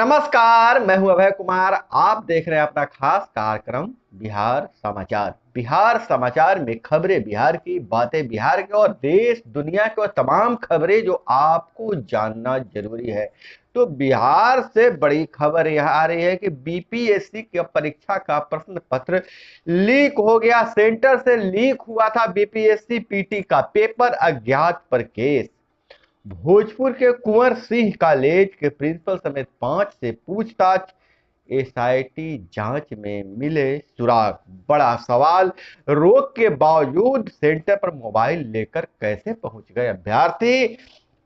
नमस्कार, मैं हूं अभय कुमार। आप देख रहे हैं अपना खास कार्यक्रम बिहार समाचार। बिहार समाचार में खबरें बिहार की, बातें बिहार की और देश दुनिया की और तमाम खबरें जो आपको जानना जरूरी है। तो बिहार से बड़ी खबर यह आ रही है कि बीपीएससी की परीक्षा का प्रश्न पत्र लीक हो गया। सेंटर से लीक हुआ था बीपीएससी पीटी का पेपर, अज्ञात पर केस। भोजपुर के कुंवर सिंह कॉलेज के प्रिंसिपल समेत 5 से पूछताछ। एसआईटी जांच में मिले सुराग। बड़ा सवाल, रोक के बावजूद सेंटर पर मोबाइल लेकर कैसे पहुंच गए अभ्यर्थी।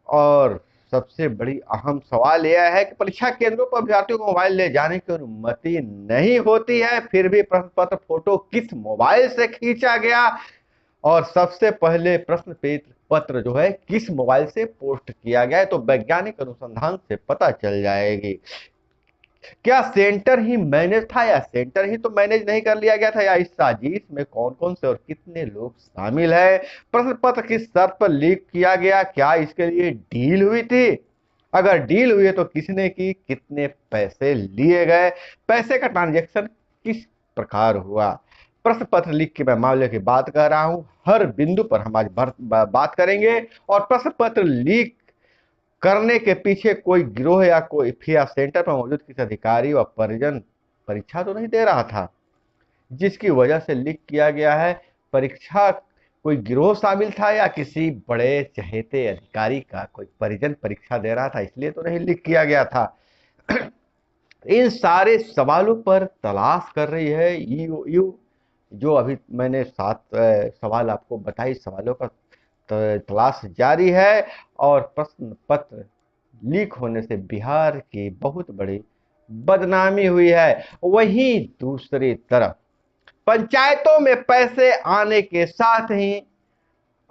और सबसे बड़ी अहम सवाल यह है कि परीक्षा केंद्रों पर अभ्यर्थियों को मोबाइल ले जाने की अनुमति नहीं होती है, फिर भी प्रश्न पत्र फोटो किस मोबाइल से खींचा गया और सबसे पहले प्रश्न पत्र जो है किस मोबाइल से पोस्ट किया गया है, तो वैज्ञानिक अनुसंधान से पता चल जाएगी। क्या सेंटर ही मैनेज था या सेंटर ही तो मैनेज नहीं कर लिया गया था, या इस साजिश में कौन कौन से और कितने लोग शामिल है। प्रश्न पत्र किस शर्त पर लीक किया गया, क्या इसके लिए डील हुई थी, अगर डील हुई है तो किसने की, कितने पैसे लिए गए, पैसे का ट्रांजैक्शन किस प्रकार हुआ। प्रश्न पत्र लीक के मैं मामले की बात कर रहा हूं, हर बिंदु पर हम आज बात करेंगे। और प्रश्न पत्र लीक करने के पीछे कोई गिरोह या कोई फिर सेंटर पर मौजूद किसी अधिकारी व परिजन परीक्षा तो नहीं दे रहा था जिसकी वजह से लीक किया गया है। परीक्षा कोई गिरोह शामिल था या किसी बड़े चहेते अधिकारी का कोई परिजन परीक्षा दे रहा था, इसलिए तो नहीं लीक किया गया था। इन सारे सवालों पर तलाश कर रही है यू जो अभी मैंने 7 सवाल आपको बताई, सवालों का तलाश जारी है। और प्रश्न पत्र लीक होने से बिहार की बहुत बड़ी बदनामी हुई है। वहीं दूसरी तरफ पंचायतों में पैसे आने के साथ ही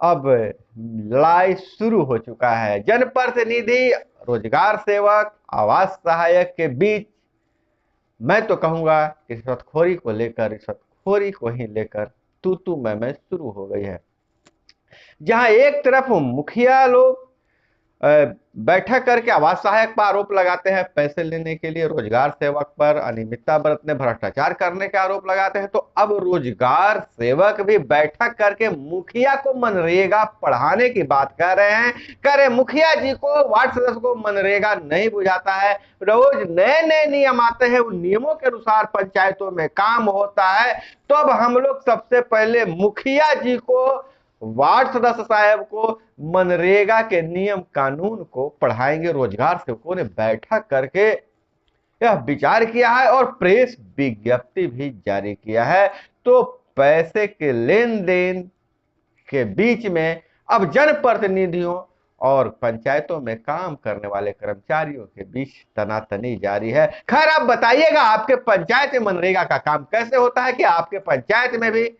अब लड़ाई शुरू हो चुका है। जनप्रतिनिधि, रोजगार सेवक, आवास सहायक के बीच मैं तो कहूंगा कि रिश्वतखोरी को ही लेकर तू मैं शुरू हो गई है। जहां एक तरफ मुखिया लोग बैठक करके आवास सहायक पर आरोप लगाते हैं पैसे लेने के लिए, रोजगार सेवक पर अनियमितता बरतने, भ्रष्टाचार करने के आरोप लगाते हैं, तो अब रोजगार सेवक भी बैठक करके मुखिया को मनरेगा पढ़ाने की बात कर रहे हैं। कह रहे मुखिया जी को, वार्ड सदस्य को मनरेगा नहीं बुझाता है, रोज नए नए नियम आते हैं, उन नियमों के अनुसार पंचायतों में काम होता है। तो अब हम लोग सबसे पहले मुखिया जी को, वार्ड सदस्य साहब को मनरेगा के नियम कानून को पढ़ाएंगे। रोजगार सेवकों ने बैठक करके यह विचार किया है और प्रेस विज्ञप्ति भी जारी किया है। तो पैसे के लेन देन के बीच में अब जनप्रतिनिधियों और पंचायतों में काम करने वाले कर्मचारियों के बीच तनातनी जारी है। खैर, आप बताइएगा आपके पंचायत में मनरेगा का काम कैसे होता है, कि आपके पंचायत में भी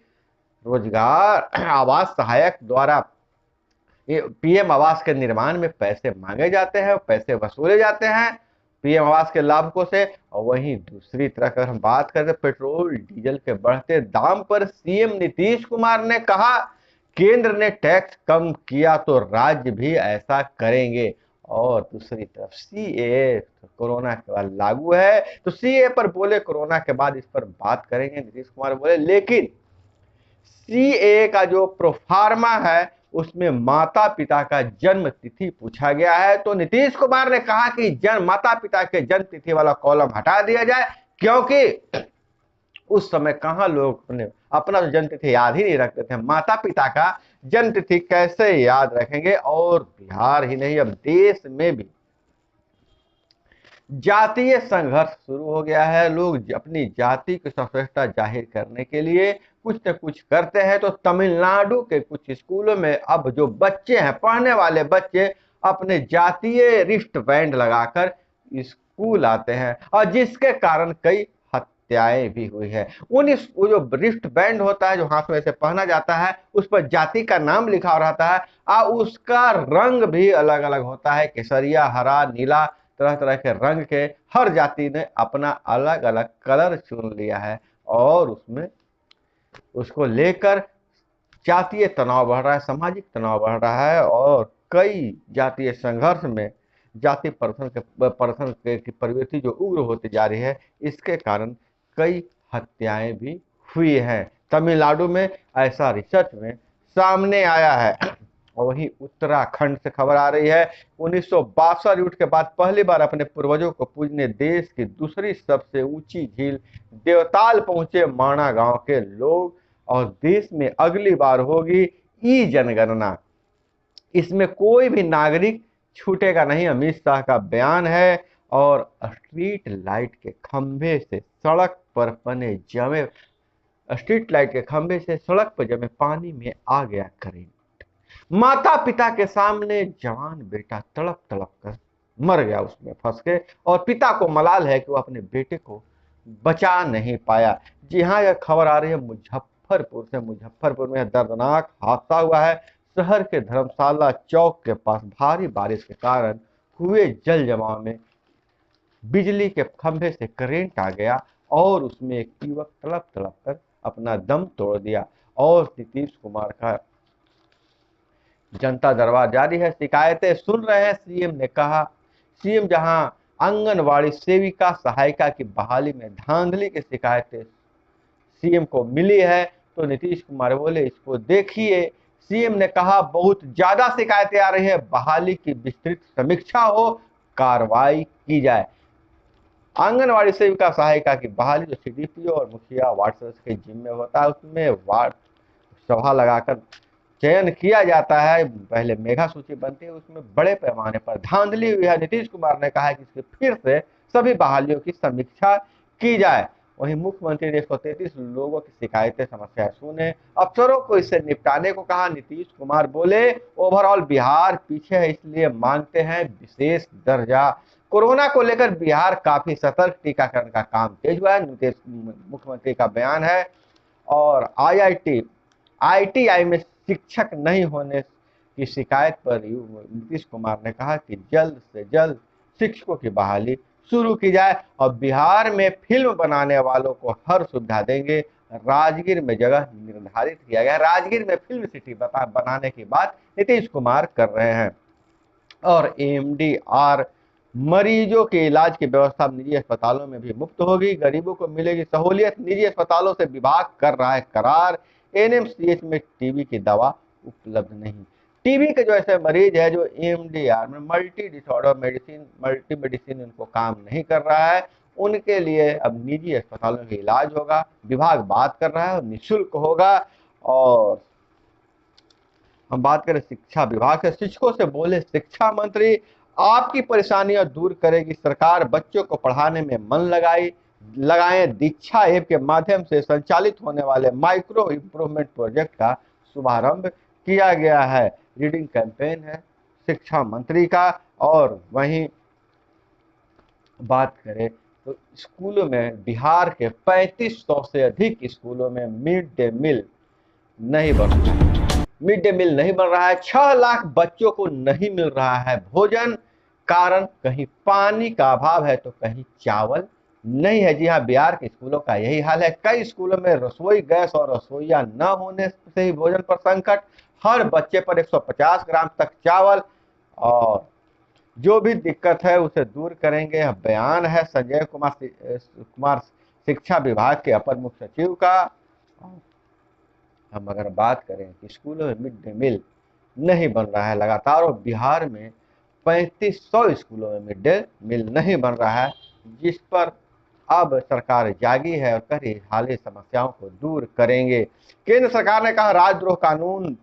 रोजगार आवास सहायक द्वारा पीएम आवास के निर्माण में पैसे मांगे जाते हैं, पैसे वसूले जाते हैं पीएम आवास के लाभुकों से। और वहीं दूसरी तरफ अगर हम बात करें पेट्रोल डीजल के बढ़ते दाम पर सीएम नीतीश कुमार ने कहा केंद्र ने टैक्स कम किया तो राज्य भी ऐसा करेंगे। और दूसरी तरफ सीए कोरोना के बाद लागू है, तो सीए पर बोले कोरोना के बाद इस पर बात करेंगे, नीतीश कुमार बोले। लेकिन सीए का जो प्रोफार्मा है उसमें माता पिता का जन्म तिथि पूछा गया है, तो नीतीश कुमार ने कहा कि माता पिता के जन्म तिथि वाला कॉलम हटा दिया जाए, क्योंकि उस समय कहां लोग अपना जन्म तिथि याद ही नहीं रखते थे, माता पिता का जन्म तिथि कैसे याद रखेंगे। और बिहार ही नहीं, अब देश में भी जातीय संघर्ष शुरू हो गया है। लोग अपनी जाति की श्रेष्ठता जाहिर करने के लिए कुछ न कुछ करते हैं। तो तमिलनाडु के कुछ स्कूलों में अब जो बच्चे हैं, पढ़ने वाले बच्चे, अपने जातीय रिस्ट बैंड लगाकर स्कूल आते हैं, और जिसके कारण कई हत्याएं भी हुई है। वो जो रिस्ट बैंड होता है जो हाथ में से पहना जाता है, उस पर जाति का नाम लिखा रहता है, और उसका रंग भी अलग अलग होता है, केसरिया, हरा, नीला, तरह तरह के रंग के। हर जाति ने अपना अलग अलग कलर चुन लिया है और उसमें उसको लेकर जातीय तनाव बढ़ रहा है, सामाजिक तनाव बढ़ रहा है, और कई जातीय संघर्ष में जाति प्रथन की प्रवृत्ति जो उग्र होती जा रही है, इसके कारण कई हत्याएं भी हुई हैं। तमिलनाडु में ऐसा रिसर्च में सामने आया है। और वहीं उत्तराखंड से खबर आ रही है, 1962 युद्ध के बाद पहली बार अपने पूर्वजों को पूजने देश की दूसरी सबसे ऊंची झील देवताल पहुंचे माणा गांव के लोग। और देश में अगली बार होगी ई जनगणना, इसमें कोई भी नागरिक छूटेगा नहीं, अमित शाह का बयान है। और स्ट्रीट लाइट के खंभे से सड़क पर बने जमे स्ट्रीट लाइट के खंभे से सड़क पर जमे पानी में आ गया करंट। माता पिता के सामने जवान बेटा तड़प तड़प कर मर गया उसमें फंस के, और पिता को मलाल है कि वो अपने बेटे को बचा नहीं पाया। जी हाँ, यह खबर आ रही है मुजफ्फरपुर से। मुजफ्फरपुर में दर्दनाक हादसा हुआ है। शहर के धर्मशाला चौक के पास भारी बारिश के कारण हुए जल जमाव में बिजली के खंभे से करंट आ गया और उसमें एक युवक तड़प तड़प कर अपना दम तोड़ दिया। और नीतीश कुमार का जनता दरबार जारी है, शिकायतें सुन रहे हैं सीएम ने कहा। सीएम जहां आंगनवाड़ी सेविका सहायिका की बहाली में धांधली की शिकायतें सीएम को मिली है, तो नीतीश कुमार बोले इसको देखिए। सीएम ने कहा बहुत ज्यादा शिकायतें आ रही है, बहाली की विस्तृत समीक्षा हो, कार्रवाई की जाए। आंगनवाड़ी सेविका सहायिका की बहाली जो सीडीपीओ और मुखिया वार्ड सदस्य के जिम्मे होता है, उसमें वार्ड सभा लगाकर चयन किया जाता है। पहले मेगा सूची बनती है, उसमें बड़े पैमाने पर धांधली हुई है। नीतीश कुमार ने कहा है कि इसके फिर से सभी बहालियों की समीक्षा की जाए। वहीं मुख्यमंत्री ने 133 लोगों की शिकायतें समस्याएं सुने, अफसरों को इससे निपटाने को कहा। नीतीश कुमार बोले ओवरऑल बिहार पीछे है, इसलिए मांगते हैं विशेष दर्जा। कोरोना को लेकर बिहार काफी सतर्क, टीकाकरण का काम तेज हुआ है, नीतीश मुख्यमंत्री का बयान है। और आईटीआई में शिक्षक नहीं होने की शिकायत पर नीतीश कुमार ने कहा कि जल्द से जल्द शिक्षकों की बहाली शुरू की जाए और बिहार में फिल्म बनाने वालों को हर सुविधा देंगे। राजगीर में जगह निर्धारित किया गया, राजगीर में फिल्म सिटी बनाने की बात नीतीश कुमार कर रहे हैं। और एमडीआर मरीजों के इलाज की व्यवस्था निजी अस्पतालों में भी मुफ्त होगी, गरीबों को मिलेगी सहूलियत, निजी अस्पतालों से विभाग कर रहा है करार। एनएमसीएच में टीबी की दवा उपलब्ध नहीं। टीबी के जो ऐसे मरीज है जो एमडीआर में मल्टी डिसऑर्डर मेडिसिन उनको काम नहीं कर रहा है, उनके लिए अब निजी अस्पतालों में इलाज होगा। विभाग बात कर रहा है और निःशुल्क होगा। और हम बात करें शिक्षा विभाग से, शिक्षकों से बोले शिक्षा मंत्री आपकी परेशानियां दूर करेगी सरकार, बच्चों को पढ़ाने में मन लगाएं। दीक्षा ऐप के माध्यम से संचालित होने वाले माइक्रो इम्प्रूवमेंट प्रोजेक्ट का शुभारंभ किया गया है। रीडिंग कैंपेन है शिक्षा मंत्री का। और वहीं बात करें तो स्कूलों में बिहार के 3500 से अधिक स्कूलों में मिड डे मील नहीं बन रहा है। मिड डे मील नहीं बन रहा है, 6 लाख बच्चों को नहीं मिल रहा है भोजन। कारण कहीं पानी का अभाव है तो कहीं चावल नहीं है। जी हाँ, बिहार के स्कूलों का यही हाल है। कई स्कूलों में रसोई गैस और रसोईया न होने से ही भोजन पर संकट। हर बच्चे पर 150 ग्राम तक चावल। और जो भी दिक्कत है उसे दूर करेंगे, बयान है संजय कुमार शिक्षा विभाग के अपर मुख्य सचिव का। हम अगर बात करें कि स्कूलों में मिड डे मील नहीं बन रहा है लगातार, और बिहार में 3500 स्कूलों में मिड डे मील नहीं बन रहा है, जिस पर अब सरकार जागी है और कई हालिया समस्याओं को दूर करेंगे। केंद्र सरकार ने कहा राजद्रोह कानून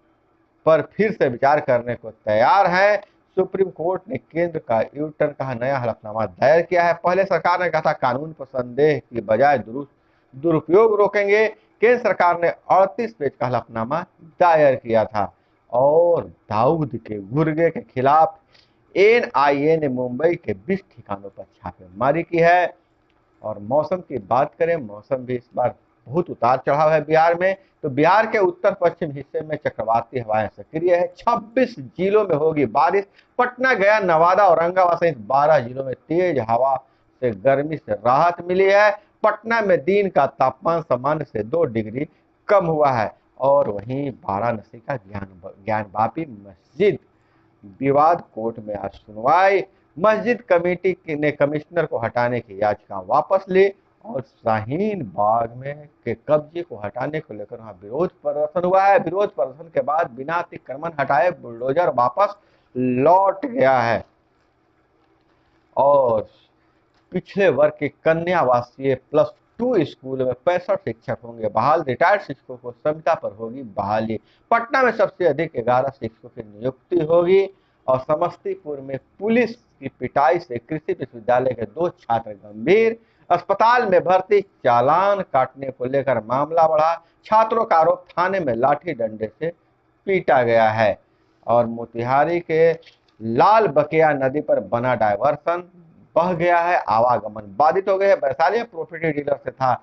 पर फिर से विचार करने को तैयार है। सुप्रीम कोर्ट ने केंद्र का यू टर्न कहा, नया हलफनामा दायर किया है। पहले सरकार ने कहा था कानून पर संदेह की बजाय दुरुपयोग रोकेंगे। केंद्र सरकार ने 38 पेज का हलफनामा दायर किया था। और दाऊद के गुर्गे के खिलाफ एनआईए ने मुंबई के 20 ठिकानों पर छापेमारी की है। और मौसम की बात करें, मौसम भी इस बार बहुत उतार चढ़ाव है बिहार में। तो बिहार के उत्तर पश्चिम हिस्से में चक्रवाती हवाएं सक्रिय है, 26 जिलों में होगी बारिश। पटना, गया, नवादा, औरंगाबाद सहित 12 जिलों में तेज हवा से गर्मी से राहत मिली है। पटना में दिन का तापमान सामान्य से 2 डिग्री कम हुआ है। और वहीं वाराणसी का ज्ञानवापी मस्जिद विवाद कोर्ट में आज सुनवाई। मस्जिद कमेटी ने कमिश्नर को हटाने की याचिका वापस ली और शाहीन बाग में के कब्जे को हटाने को लेकर वहां विरोध प्रदर्शन हुआ है। विरोध प्रदर्शन के बाद बिना अतिक्रमण हटाए बुलडोजर वापस लौट गया है और पिछले वर्ग के कन्या आवासीय +2 स्कूल में 65 शिक्षक होंगे बहाल। रिटायर्ड शिक्षकों को संविदा पर होगी बहाली। पटना में सबसे अधिक 11 शिक्षकों की नियुक्ति होगी और समस्तीपुर में पुलिस की पिटाई से कृषि विश्वविद्यालय के 2 छात्र गंभीर। अस्पताल में भर्ती चालान काटने को लेकर मामला बढ़ा। छात्रों का आरोप थाने में लाठी डंडे से पीटा गया है। और मोतिहारी के लाल बकिया नदी पर बना डायवर्सन, बह गया है आवागमन, बाधित हो गए हैं। वैशाली में प्रॉपर्टी डीलर से था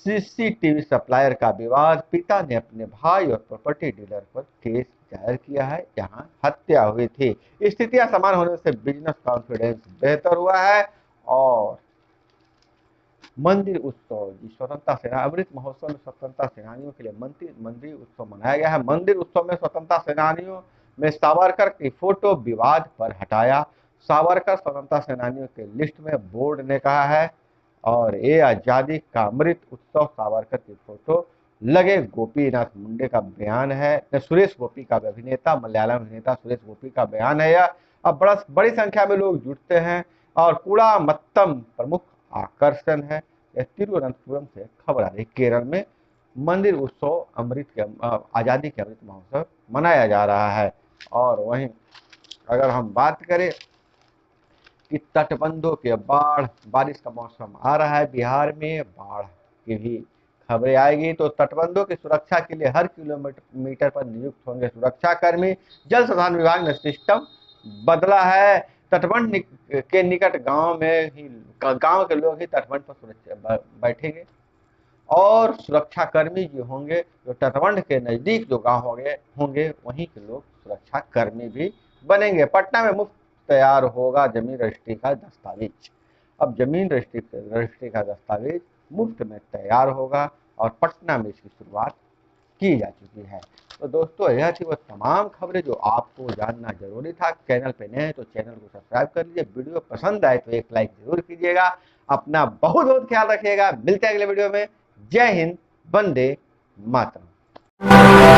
सीसीटीवी सप्लायर का विवाद। पिता ने अपने भाई और प्रॉपर्टी डीलर पर केस दायर किया है जहां हत्या हुई थी। स्थितियां समान होने से बिजनेस कॉन्फिडेंस बेहतर हुआ है। और मंदिर उत्सव, स्वतंत्रता सेना अमृत महोत्सव में स्वतंत्रता सेनानियों के लिए मंदिर उत्सव मनाया गया है। मंदिर उत्सव में स्वतंत्रता सेनानियों में सावरकर की फोटो विवाद पर हटाया। सावरकर स्वतंत्रता सेनानियों के लिस्ट में बोर्ड ने कहा है। और ये आजादी का अमृत उत्सव सावरकर की फोटो लगे। गोपीनाथ मुंडे का बयान है, सुरेश गोपी का अभिनेता, मलयालम अभिनेता सुरेश गोपी का बयान है यह। अब बड़ी संख्या में लोग जुटते हैं और कूड़ा मत्तम प्रमुख आकर्षण है। तिरुवनंतपुरम से खबर आ रही, केरल में मंदिर उत्सव आजादी के अमृत महोत्सव मनाया जा रहा है। और वहीं अगर हम बात करें कि तटबंधों के बाढ़, बारिश का मौसम आ रहा है, बिहार में बाढ़ की भी खबरें आएगी। तो तटबंधों की सुरक्षा के लिए हर किलोमीटर पर नियुक्त होंगे सुरक्षा कर्मी। जल संसाधन विभाग ने सिस्टम बदला है। तटबंध के निकट गांव के लोग ही तटबंध पर सुरक्षा बैठेंगे और सुरक्षा कर्मी जो होंगे, जो तटबंध के नजदीक जो गांव होंगे वहीं के लोग सुरक्षा कर्मी भी बनेंगे। पटना में मुफ्त तैयार होगा जमीन रजिस्ट्री का दस्तावेज। अब जमीन रजिस्ट्री का दस्तावेज मुफ्त में तैयार होगा और पटना में इसकी शुरुआत की जा चुकी है। तो दोस्तों यह थी वो तमाम खबरें जो आपको जानना जरूरी था। चैनल पे नए हैं तो चैनल को सब्सक्राइब कर लीजिए। वीडियो पसंद आए तो एक लाइक जरूर कीजिएगा। अपना बहुत बहुत ख्याल रखिएगा। मिलते हैं अगले वीडियो में। जय हिंद, वंदे मातरम।